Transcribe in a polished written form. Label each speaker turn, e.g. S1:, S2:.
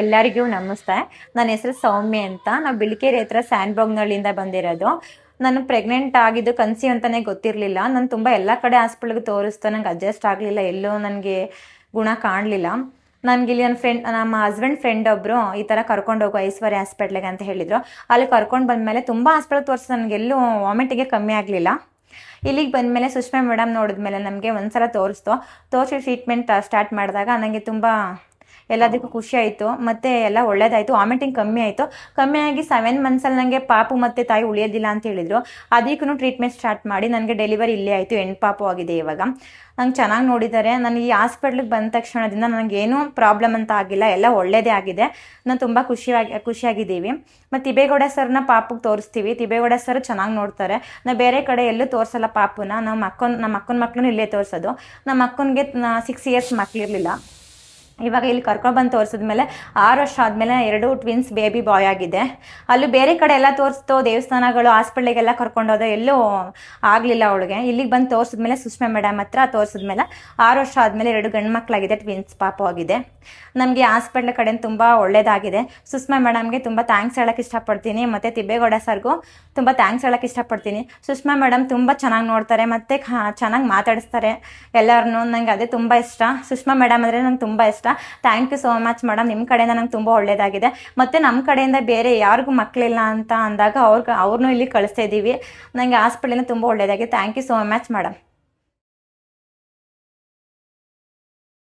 S1: ಎಲ್ಲರಿಗೂ ನಮಸ್ತೆ. ನನ್ನ ಹೆಸರು ಸೌಮ್ಯ ಅಂತ. ನಾವು ಬಿಳಿಕೆರೆ ಹತ್ರ ಸ್ಯಾಂಡ್ಬಾಗ್ನಳ್ಳಿಯಿಂದ ಬಂದಿರೋದು. ನಾನು ಪ್ರೆಗ್ನೆಂಟ್ ಆಗಿದ್ದು ಕನ್ಸೀವ್ ಅಂತಾನೆ ಗೊತ್ತಿರಲಿಲ್ಲ. ನಾನು ತುಂಬ ಎಲ್ಲ ಕಡೆ ಹಾಸ್ಪಿಟ್ಲಿಗೆ ತೋರಿಸ್ದೆ, ನಂಗೆ ಅಡ್ಜಸ್ಟ್ ಆಗಲಿಲ್ಲ, ಎಲ್ಲೋ ನನಗೆ ಗುಣ ಕಾಣಲಿಲ್ಲ. ನನಗಿಲ್ಲಿ ನಮ್ಮ ಹಸ್ಬೆಂಡ್ ಫ್ರೆಂಡ್ ಒಬ್ಬರು ಈ ಥರ ಕರ್ಕೊಂಡು ಹೋಗು ಐಶ್ವರ್ಯ ಹಾಸ್ಪಿಟ್ಲಿಗೆ ಅಂತ ಹೇಳಿದರು. ಅಲ್ಲಿ ಕರ್ಕೊಂಡು ಬಂದಮೇಲೆ ತುಂಬ ಹಾಸ್ಪಿಟ್ಲ್ ತೋರಿಸಿ ನನಗೆಲ್ಲೂ ವಾಮಿಟಿಗೆ ಕಮ್ಮಿ ಆಗಲಿಲ್ಲ. ಇಲ್ಲಿಗೆ ಬಂದಮೇಲೆ ಸುಷ್ಮಾ ಮೇಡಮ್ ನೋಡಿದ್ಮೇಲೆ ನಮಗೆ ಒಂದ್ಸಲ ತೋರಿಸಿ ಟ್ರೀಟ್ಮೆಂಟ್ ಸ್ಟಾರ್ಟ್ ಮಾಡಿದಾಗ ನನಗೆ ತುಂಬ ಎಲ್ಲದಕ್ಕೂ ಖುಷಿ ಆಯಿತು. ಮತ್ತು ಎಲ್ಲ ಒಳ್ಳೇದಾಯಿತು. ವಾಮಿಟಿಂಗ್ ಕಮ್ಮಿ ಆಯಿತು. ಕಮ್ಮಿಯಾಗಿ 7 ಮಂತ್ಸಲ್ಲಿ ನನಗೆ ಪಾಪು ಮತ್ತು ತಾಯಿ ಉಳಿಯೋದಿಲ್ಲ ಅಂತ ಹೇಳಿದರು. ಅದಕ್ಕೂ ಟ್ರೀಟ್ಮೆಂಟ್ ಸ್ಟಾರ್ಟ್ ಮಾಡಿ ನನಗೆ ಡೆಲಿವರಿ ಇಲ್ಲೇ ಆಯಿತು. ಹೆಣ್ಣು ಪಾಪು ಆಗಿದೆ ಇವಾಗ. ನಂಗೆ ಚೆನ್ನಾಗಿ ನೋಡಿದ್ದಾರೆ. ನಾನು ಈ ಹಾಸ್ಪಿಟ್ಲಿಗೆ ಬಂದ ತಕ್ಷಣದಿಂದ ನನಗೇನೂ ಪ್ರಾಬ್ಲಮ್ ಅಂತ ಆಗಿಲ್ಲ, ಎಲ್ಲ ಒಳ್ಳೇದೇ ಆಗಿದೆ. ನಾನು ತುಂಬ ಖುಷಿಯಾಗಿದ್ದೀವಿ. ಮತ್ತು ತಿಬೇಗೌಡ ಸರ್ನ ಪಾಪುಗೆ ತೋರಿಸ್ತೀವಿ. ತಿಬೇಗೌಡ ಸರ್ ಚೆನ್ನಾಗಿ ನೋಡ್ತಾರೆ. ನಾವು ಬೇರೆ ಕಡೆ ಎಲ್ಲೂ ತೋರಿಸಲ್ಲ ಪಾಪುನ. ನಮ್ಮ ಅಕ್ಕನ ಮಕ್ಕಳೂ ಇಲ್ಲೇ ತೋರಿಸೋದು. ನಮ್ಮ ಅಕ್ಕನಿಗೆ 6 ಇಯರ್ಸ್ ಮಕ್ಕಳಿರಲಿಲ್ಲ. ಇವಾಗ ಇಲ್ಲಿ ಕರ್ಕೊಬಂದು ತೋರಿಸಿದ್ಮೇಲೆ 6 ವರ್ಷ ಆದಮೇಲೆ 2 ಟ್ವಿನ್ಸ್ ಬೇಬಿ ಬಾಯ್ ಆಗಿದೆ. ಅಲ್ಲೂ ಬೇರೆ ಕಡೆ ಎಲ್ಲ ತೋರಿಸ್ತೋ, ದೇವಸ್ಥಾನಗಳು ಹಾಸ್ಪಿಟ್ಲಿಗೆಲ್ಲ ಕರ್ಕೊಂಡೋದೋ, ಎಲ್ಲೂ ಆಗಲಿಲ್ಲ ಅವಳಿಗೆ. ಇಲ್ಲಿಗೆ ಬಂದು ತೋರಿಸಿದ್ಮೇಲೆ ಸುಷ್ಮಾ ಮೇಡಮ್ ಹತ್ರ ತೋರಿಸಿದ್ಮೇಲೆ 6 ವರ್ಷ ಆದಮೇಲೆ 2 ಗಂಡು ಮಕ್ಕಳಾಗಿದೆ, ಟ್ವಿನ್ಸ್ ಪಾಪು ಆಗಿದೆ. ನಮಗೆ ಹಾಸ್ಪಿಟ್ಲ್ ಕಡೆ ತುಂಬ ಒಳ್ಳೇದಾಗಿದೆ. ಸುಷ್ಮಾ ಮೇಡಮ್ಗೆ ತುಂಬ ಥ್ಯಾಂಕ್ಸ್ ಹೇಳೋಕ್ಕೆ ಇಷ್ಟಪಡ್ತೀನಿ. ಮತ್ತು ತಿಬೇಗೌಡ ಸರ್ಗೂ ತುಂಬ ಥ್ಯಾಂಕ್ಸ್ ಹೇಳೋಕ್ಕೆ ಇಷ್ಟಪಡ್ತೀನಿ. ಸುಷ್ಮಾ ಮೇಡಮ್ ತುಂಬ ಚೆನ್ನಾಗಿ ನೋಡ್ತಾರೆ ಮತ್ತು ಚೆನ್ನಾಗಿ ಮಾತಾಡಿಸ್ತಾರೆ ಎಲ್ಲರನ್ನೂ. ನಂಗೆ ಅದೇ ತುಂಬ ಇಷ್ಟ. ಸುಷ್ಮಾ ಮೇಡಮ್ ಅಂದರೆ ನಂಗೆ ತುಂಬ ಇಷ್ಟ. Thank you so much madam. ನಿಮ್ಮ ಕಡೆಯಿಂದ ನಂಗೆ ತುಂಬ ಒಳ್ಳೇದಾಗಿದೆ. ಮತ್ತು ನಮ್ಮ ಕಡೆಯಿಂದ ಬೇರೆ ಯಾರಿಗೂ ಮಕ್ಕಳಿಲ್ಲ ಅಂತ ಅಂದಾಗ ಅವ್ರನ್ನೂ ಇಲ್ಲಿ ಕಳಿಸ್ತಾ ಇದ್ದೀವಿ. ನನಗೆ ಹಾಸ್ಪಿಟ್ಲಿಂದ ತುಂಬ ಒಳ್ಳೇದಾಗಿದೆ. Thank you so much madam.